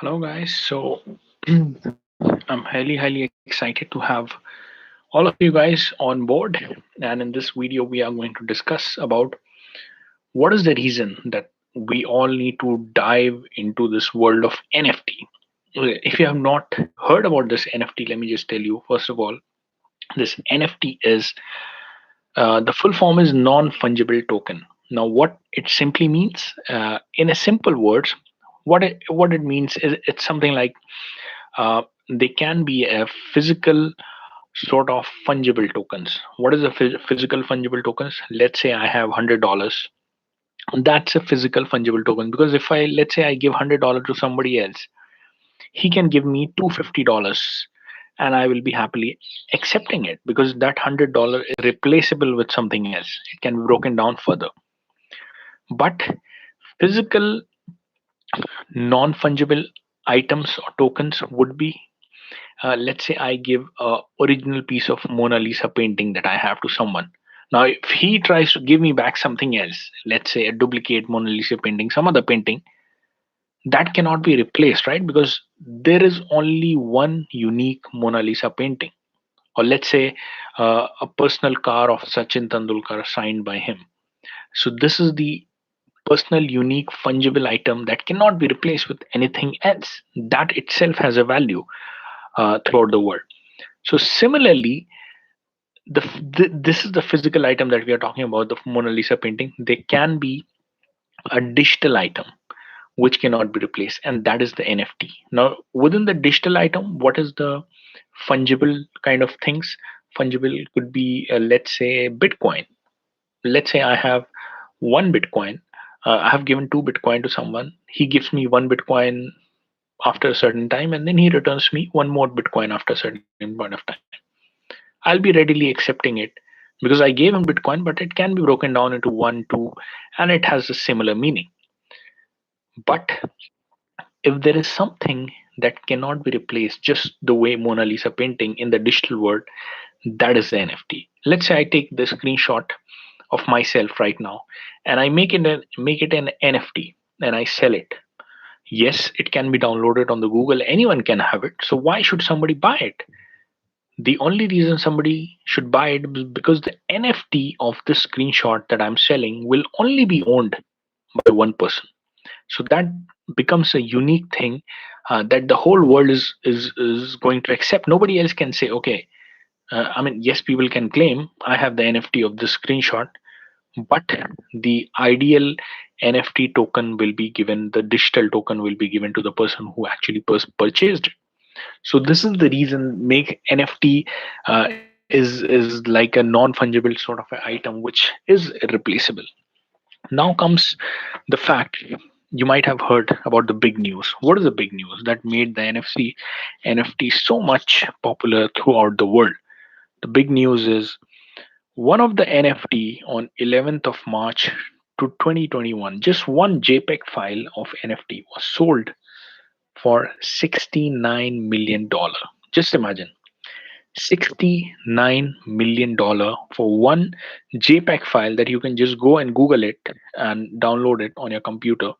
Hello, guys. I'm highly excited to have all of you guys on board. And in this video, we are going to discuss about what is the reason that we all need to dive into this world of NFT. If you have not heard about this NFT, let me just tell you. First of all, this NFT is the full form is non-fungible token. Now, what it simply means, in a simple words, what it means is it's something like they can be a physical sort of fungible tokens. What is a physical fungible tokens? Let's say I have $100. That's a physical fungible token because if I let's say I give $100 to somebody else, he can give me $250, and I will be happily accepting it because that $100 is replaceable with something else. It can be broken down further. But physical non-fungible items or tokens would be, let's say I give a original piece of Mona Lisa painting that I have to someone. Now if he tries to give me back something else, let's say a duplicate Mona Lisa painting, some other painting, that cannot be replaced, right? Because there is only one unique Mona Lisa painting. Or let's say a personal car of Sachin Tendulkar signed by him. So this is the personal unique fungible item that cannot be replaced with anything else. That itself has a value throughout the world. So similarly, this is the physical item that we are talking about, the Mona Lisa painting. They can be a digital item which cannot be replaced, and that is the NFT. Now, within the digital item, what is the fungible kind of things? Fungible could be, let's say, Bitcoin. Let's say I have one Bitcoin. I have given two Bitcoin to someone. He gives me one Bitcoin after a certain time, and then he returns me one more Bitcoin after a certain point of time. I'll be readily accepting it because I gave him Bitcoin, but it can be broken down into one, two, and it has a similar meaning. But if there is something that cannot be replaced, just the way Mona Lisa painting in the digital world, that is the NFT. Let's say I take the screenshot of myself right now and I make it an NFT and I sell it. Yes, it can be downloaded on the Google. Anyone can have it. So why should somebody buy it? The only reason somebody should buy it is because the NFT of this screenshot that I'm selling will only be owned by one person. So that becomes a unique thing that the whole world is going to accept. Nobody else can say, okay, I mean, yes, people can claim I have the NFT of this screenshot, but the ideal NFT token will be given, the digital token will be given to the person who actually purchased it. So this is the reason make NFT is like a non-fungible sort of an item which is irreplaceable. Now comes the fact, you might have heard about the big news. What is the big news that made the NFT so much popular throughout the world? The big news is one of the NFT on 11th of March to 2021, just one JPEG file of NFT was sold for $69 million. Just imagine, $69 million for one JPEG file that you can just go and Google it and download it on your computer.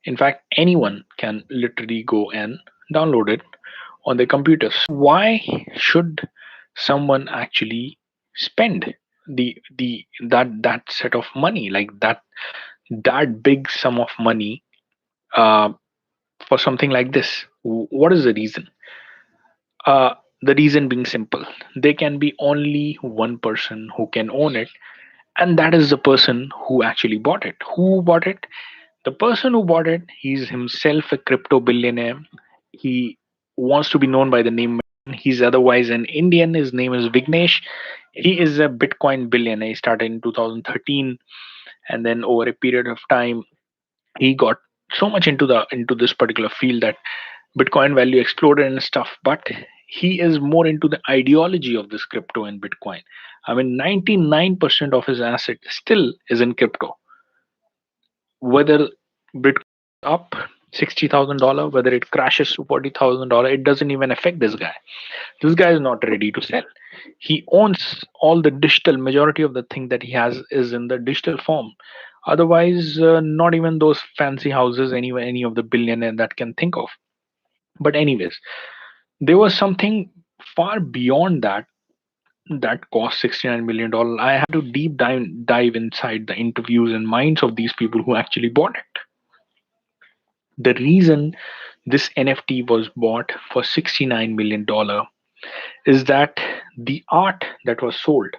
In fact, anyone can literally go and download it on their computers. Why should someone actually spend that set of money, like that big sum of money, uh, for something like this? What is the reason? The reason being simple: there can be only one person who can own it, and that is the person who actually bought it. Who bought it? The person who bought it, he's himself a crypto billionaire. He wants to be known by the name. He's otherwise an Indian. His name is Vignesh. He is a Bitcoin billionaire. He started in 2013, and then over a period of time, he got so much into this particular field that Bitcoin value exploded and stuff. But he is more into the ideology of this crypto and Bitcoin. I mean, 99% of his asset still is in crypto, whether Bitcoin up $60,000, whether it crashes to $40,000, it doesn't even affect this guy. This guy is not ready to sell. He owns all the digital. Majority of the thing that he has is in the digital form. Otherwise, not even those fancy houses any of the billionaire that can think of. But anyways, there was something far beyond that cost $69 million. I had to dive inside the interviews and minds of these people who actually bought it. The reason this NFT was bought for $69 million is that the art that was sold,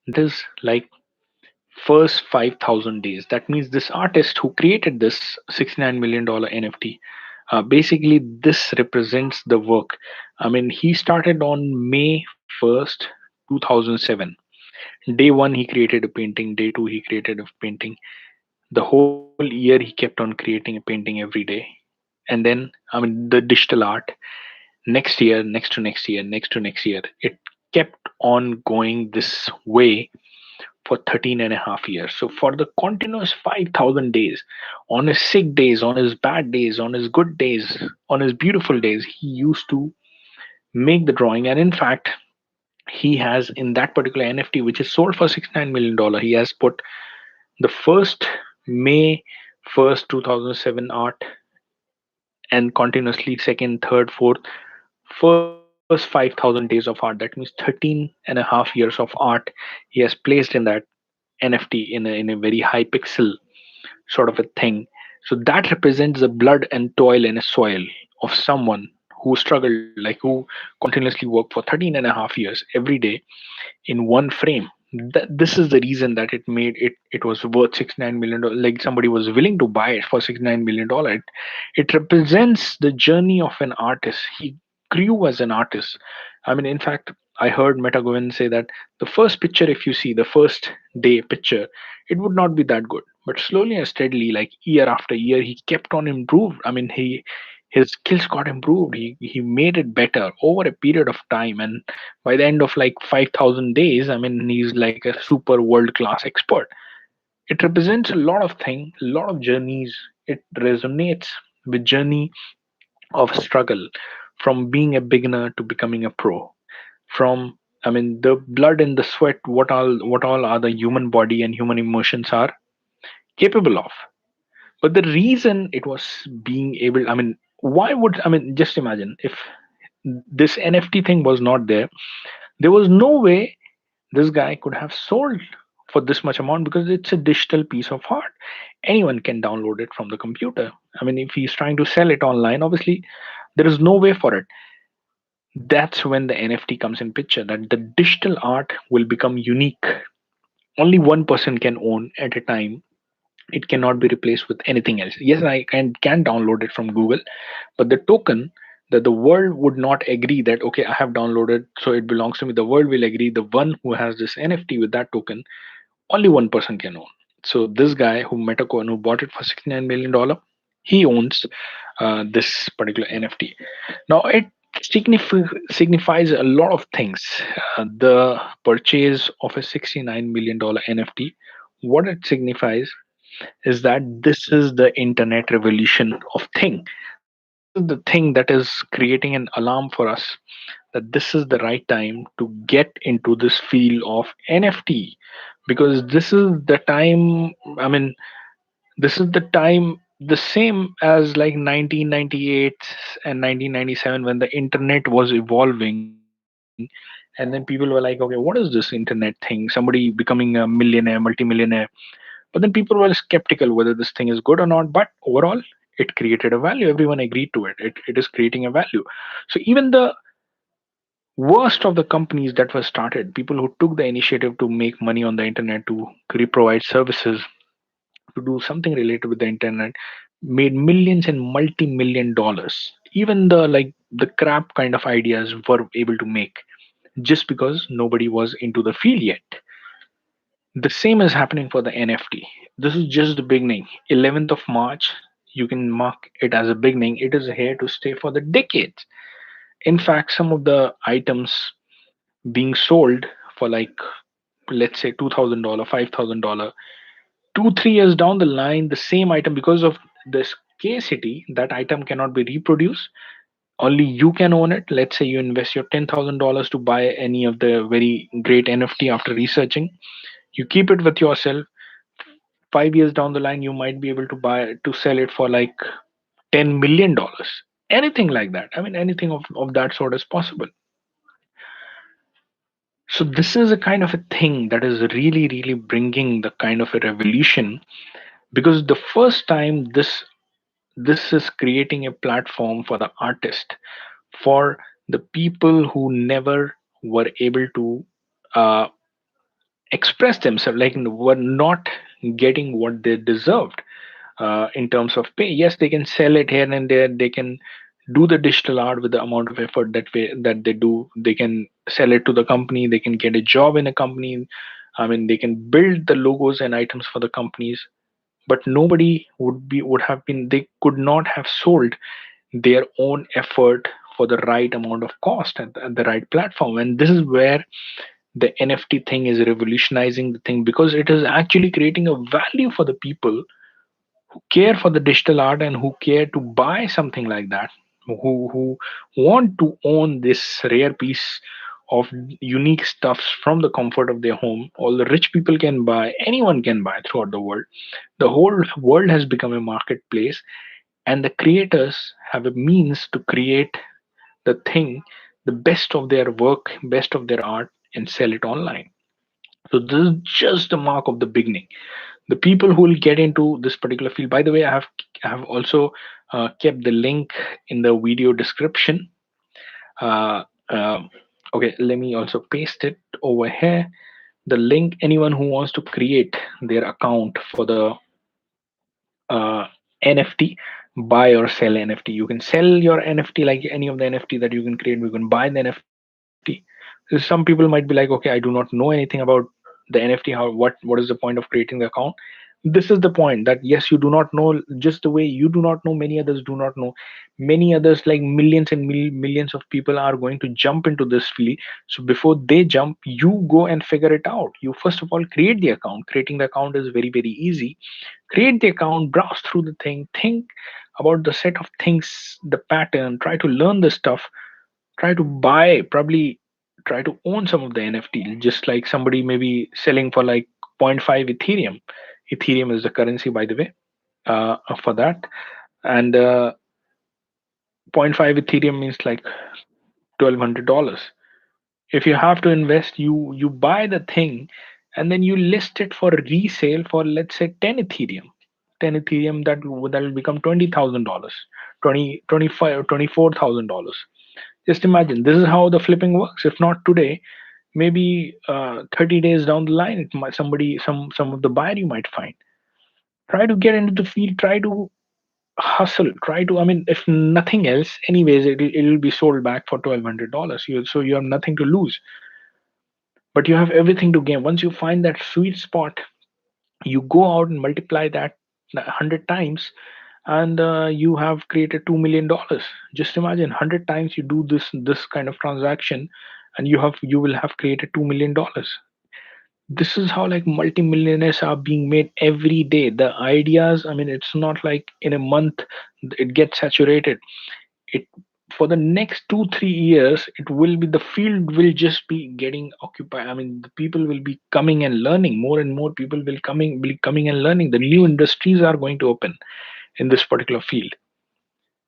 that is like first 5,000 days. That means this artist who created this $69 million NFT, basically this represents the work. I mean, he started on May 1st, 2007. Day one, he created a painting. Day two, he created a painting. The whole year, he kept on creating a painting every day. And then, I mean, the digital art, next year, next to next year, next to next year, it kept on going this way for 13 and a half years. So for the continuous 5,000 days, on his sick days, on his bad days, on his good days, on his beautiful days, he used to make the drawing. And in fact, he has in that particular NFT, which is sold for $69 million, he has put the first May 1st, 2007 art, and continuously second, third, fourth, first 5,000 days of art. That means 13.5 years of art he has placed in that NFT in a very high pixel sort of a thing. So that represents the blood and toil and soil of someone who struggled, like who continuously worked for 13.5 years every day in one frame. This is the reason that it was worth $69 million. Like somebody was willing to buy it for $69 million. It represents the journey of an artist. He grew as an artist. I mean, in fact, I heard Meta Govind say that the first picture, if you see the first day picture, it would not be that good. But slowly and steadily, like year after year, he kept on improved. I mean, his skills got improved. He made it better over a period of time, and by the end of like 5,000 days, I mean, he's like a super world class expert. It represents a lot of things, a lot of journeys. It resonates with journey of struggle, from being a beginner to becoming a pro, from, I mean, the blood and the sweat, what all are the human body and human emotions are capable of. But the reason it was being able, I mean, why would, I mean, just imagine if this NFT thing was not there, there was no way this guy could have sold for this much amount, because it's a digital piece of art. Anyone can download it from the computer. I mean, if he's trying to sell it online, obviously there is no way for it. That's when the NFT comes in picture, that the digital art will become unique. Only one person can own at a time. It cannot be replaced with anything else. Yes, I can download it from Google, but the token, that the world would not agree that okay, I have downloaded, so it belongs to me. The world will agree the one who has this NFT with that token, only one person can own. So this guy who Metacoin, who bought it for $69 million, he owns this particular NFT. Now it signifies a lot of things. The purchase of a $69 million NFT, what it signifies is that this is the internet revolution of thing. This is the thing that is creating an alarm for us, that this is the right time to get into this field of NFT, because this is the time. I mean, this is the time, the same as like 1998 and 1997, when the internet was evolving, and then people were like, okay, what is this internet thing? Somebody becoming a millionaire, multimillionaire. But then people were skeptical whether this thing is good or not. But overall, it created a value. Everyone agreed to it. It is creating a value. So even the worst of the companies that were started, people who took the initiative to make money on the internet, to provide services, to do something related with the internet, made millions and multi-million dollars. Even the crap kind of ideas were able to make, just because nobody was into the field yet. The same is happening for the NFT. This is just the beginning. 11th of March, you can mark it as a beginning. It is here to stay for the decades. In fact, some of the items being sold for like, let's say $2,000, $5,000, 2 3 years down the line, the same item, because of the scarcity, that item cannot be reproduced. Only you can own it. Let's say you invest your $10,000 to buy any of the very great NFT after researching. You keep it with yourself. 5 years down the line, you might be able to sell it for like $10 million. Anything like that. I mean, anything of that sort is possible. So this is a kind of a thing that is really, really bringing the kind of a revolution, because the first time this is creating a platform for the artist, for the people who never were able to uh, express themselves, like were not getting what they deserved in terms of pay. Yes, they can sell it here and there. They can do the digital art with the amount of effort that they do. They can sell it to the company. They can get a job in a company. I mean, they can build the logos and items for the companies. But nobody would have been. They could not have sold their own effort for the right amount of cost at the right platform. And this is where the NFT thing is revolutionizing the thing, because it is actually creating a value for the people who care for the digital art and who care to buy something like that, who want to own this rare piece of unique stuffs from the comfort of their home. All the rich people can buy, anyone can buy throughout the world. The whole world has become a marketplace, and the creators have a means to create the thing, the best of their work, best of their art, and sell it online. So this is just the mark of the beginning. The people who will get into this particular field, by the way, I have also kept the link in the video description. uh, um, okay, let me also paste it over here. The link, anyone who wants to create their account for the uh, NFT, buy or sell NFT. You can sell your NFT like any of the NFT that you can create. You can buy the NFT. So some people might be like, okay, I do not know anything about the NFT. What is the point of creating the account? This is the point, that yes, you do not know, just the way you do not know, many others do not know. Many others, like millions and millions of people, are going to jump into this field. So before they jump, you go and figure it out. You first of all create the account. Creating the account is very, very easy. Create the account, browse through the thing, think about the set of things, the pattern, try to learn the stuff, try to buy, probably try to own some of the NFT. Just like somebody may be selling for like zero point 0.5 Ethereum. Ethereum is the currency, by the way, for that. And zero point 0.5 Ethereum means like $1,200. If you have to invest, you buy the thing, and then you list it for resale for, let's say, 10 Ethereum. 10 Ethereum, that will become $20,000, 24,000. Just imagine, this is how the flipping works. If not today, maybe 30 days down the line, it might, some of the buyer you might find. Try to get into the field, try to hustle, try to, I mean, if nothing else, anyways, it'll be sold back for $1,200. So you have nothing to lose, but you have everything to gain. Once you find that sweet spot, you go out and multiply that 100 times, and you have created $2 million. Just imagine, 100 times you do this kind of transaction, and you will have created $2 million. This is how like multimillionaires are being made every day. The ideas, I mean, it's not like in a month it gets saturated. It, for the next 2 3 years, it will be, the field will just be getting occupied. I mean, the people will be coming and learning. More and more people will be coming and learning. The new industries are going to open in this particular field.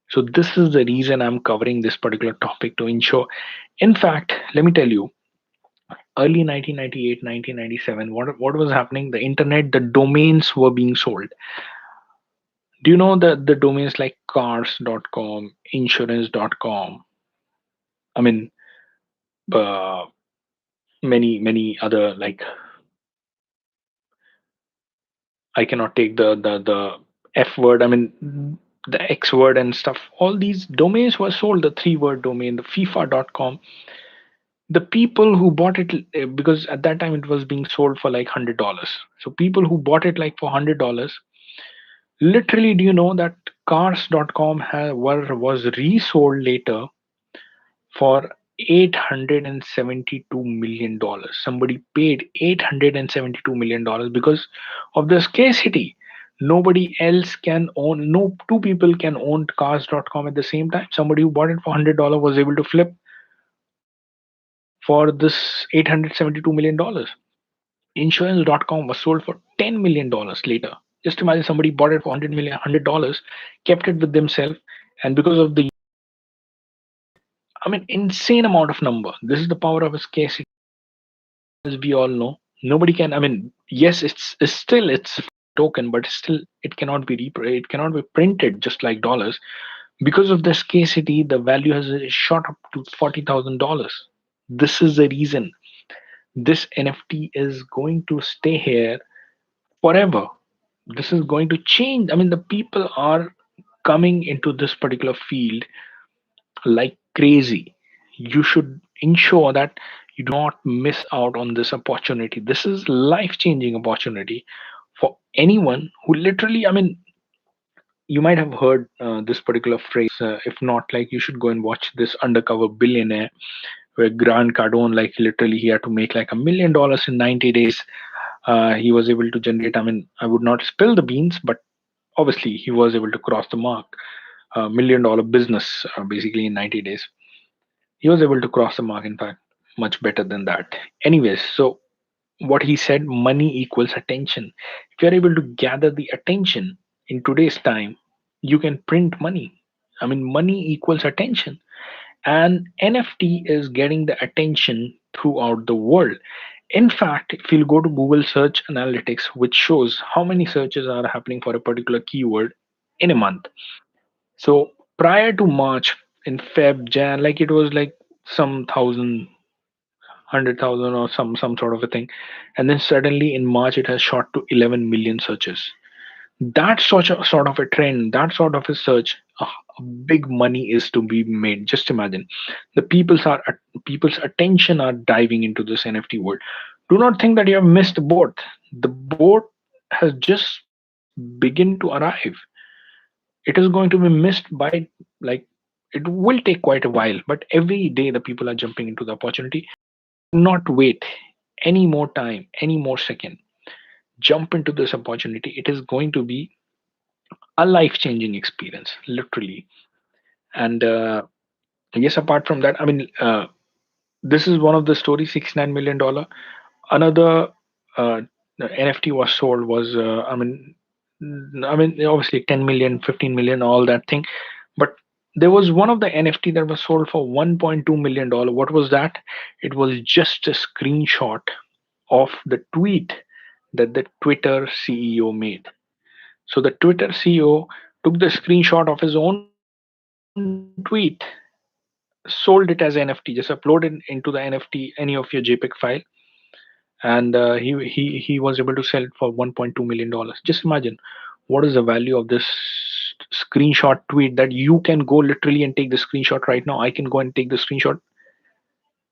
So this is the reason I'm covering this particular topic, to ensure. In fact, let me tell you, early 1998, 1997, what was happening? The internet, the domains were being sold. Do you know the domains like cars.com, insurance.com? I mean, uh, many other, like, I cannot take the F word. I mean, the X word and stuff. All these domains were sold. The three-word domain, the FIFA.com. The people who bought it, because at that time it was being sold for like $100. So people who bought it like for $100, literally, do you know that cars.com was resold later for $872 million? Somebody paid $872 million because of the scarcity. Nobody else can own, no two people can own cars.com at the same time. Somebody who bought it for $100 was able to flip for this $872 million. Insurance.com was sold for $10 million later. Just imagine somebody bought it for 100 million, $100, kept it with themselves, and because of the, I mean, insane amount of number. This is the power of a scarcity, as we all know. Nobody can. I mean, yes, it's still it's token, but still it cannot be it cannot be printed just like dollars. Because of the scarcity, the value has shot up to $40,000. This is the reason this NFT is going to stay here forever. This is going to change. I mean, the people are coming into this particular field like crazy. You should ensure that you do not miss out on this opportunity. This is life changing opportunity for anyone who literally, I mean, you might have heard this particular phrase. If not, like, you should go and watch this Undercover Billionaire, where Grant Cardone, like, literally he had to make like $1 million in 90 days. He was able to generate, I mean, I would not spill the beans, but obviously he was able to cross the mark. $1 million business, basically in 90 days. He was able to cross the mark, in fact, much better than that. Anyways, so what he said, money equals attention. If you're able to gather the attention in today's time, you can print money. I mean, money equals attention. And NFT is getting the attention throughout the world. In fact, if you'll go to Google Search Analytics, which shows how many searches are happening for a particular keyword in a month. So prior to March, in Feb, Jan, like it was like some thousand, 100,000 or some sort of a thing, and then suddenly in March it has shot to 11 million searches. That sort of a trend, that sort of a search, big money is to be made. Just imagine, the people's attention are diving into this NFT world. Do not think that you have missed the boat. The boat has just begun to arrive. It is going to be missed by, like, it will take quite a while, but every day the people are jumping into the opportunity. Do not wait any more time, any more second. Jump into this opportunity. It is going to be a life changing experience, literally. And yes, apart from that, I mean, this is one of the stories. $69 million. Another NFT was sold was, I mean, obviously 10 million, 15 million, all that thing. But there was one of the NFT that was sold for $1.2 million. What was that? It was just a screenshot of the tweet that the Twitter CEO made. So the Twitter CEO took the screenshot of his own tweet, sold it as NFT. Just upload it into the NFT, any of your JPEG file, and he was able to sell it for $1.2 million. Just imagine what is the value of this screenshot tweet, that you can go literally and take the screenshot right now. I can go and take the screenshot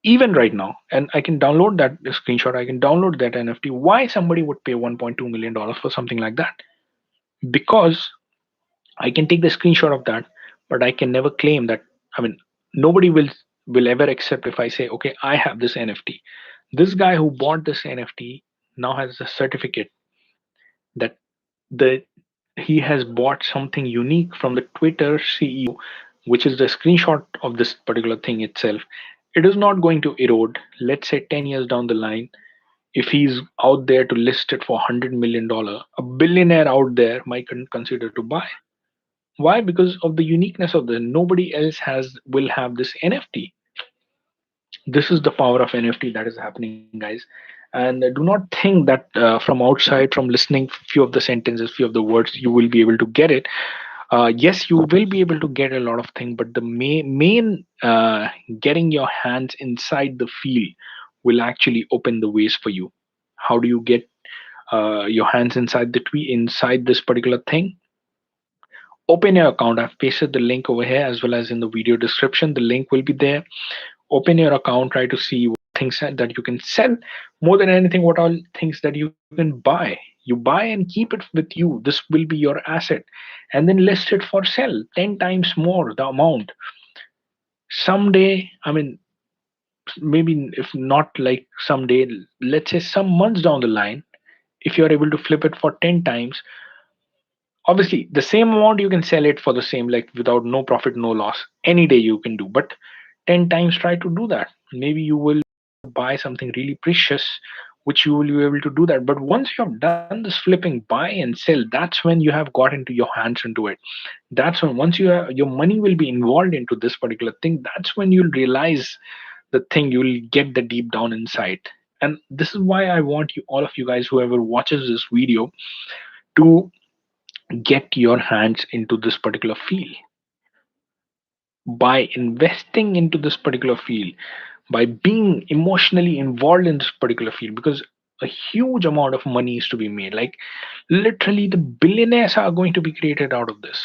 even right now, and I can download that screenshot. I can download that NFT. Why somebody would pay $1.2 million for something like that? Because I can take the screenshot of that, but I can never claim that. I mean, nobody will ever accept if I say, okay, I have this NFT. This guy who bought this NFT now has a certificate that the he has bought something unique from the Twitter CEO, which is the screenshot of this particular thing itself. It is not going to erode. Let's say 10 years down the line, if he's out there to list it for $100 million, a billionaire out there might consider to buy. Why? Because of the uniqueness of the, nobody else has will have this NFT. This is the power of NFT that is happening, guys. And do not think that from outside, from listening few of the sentences, few of the words, you will be able to get it. Yes, you will be able to get a lot of things, but the main getting your hands inside the field will actually open the ways for you. How do you get your hands inside the tweet, inside this particular thing? Open your account. I've pasted the link over here as well as in the video description. The link will be there. Open your account, try to see what things that you can sell. More than anything, what all things that you can buy. You buy and keep it with you. This will be your asset, and then list it for sell 10 times more the amount. Someday, I mean, maybe if not like someday, let's say some months down the line, if you're able to flip it for 10 times, obviously the same amount you can sell it for the same, like without no profit, no loss. Any day you can do, but 10 times try to do that. Maybe you will buy something really precious which you will be able to do that. But once you have done this flipping buy and sell, that's when you have got into your hands into it. That's when, once your money will be involved into this particular thing, that's when you'll realize the thing, you'll get the deep down insight. And this is why I want you, all of you guys, whoever watches this video, to get your hands into this particular field. By investing into this particular field, by being emotionally involved in this particular field, because a huge amount of money is to be made. Like literally the billionaires are going to be created out of this.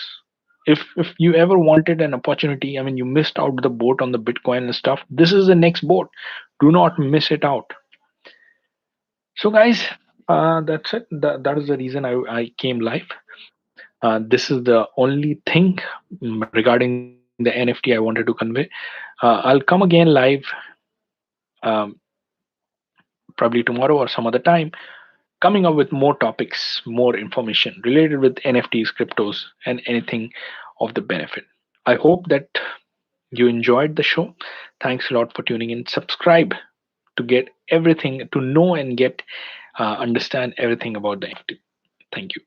If you ever wanted an opportunity, I mean, you missed out the boat on the Bitcoin and stuff, this is the next boat. Do not miss it out. So guys, that's it. That is the reason I came live. This is the only thing regarding the NFT I wanted to convey. I'll come again live, um, probably tomorrow or some other time, coming up with more topics, more information related with NFTs, cryptos, and anything of the benefit. I hope that you enjoyed the show. Thanks a lot for tuning in. Subscribe to get everything, to know and get understand everything about the NFT. Thank you.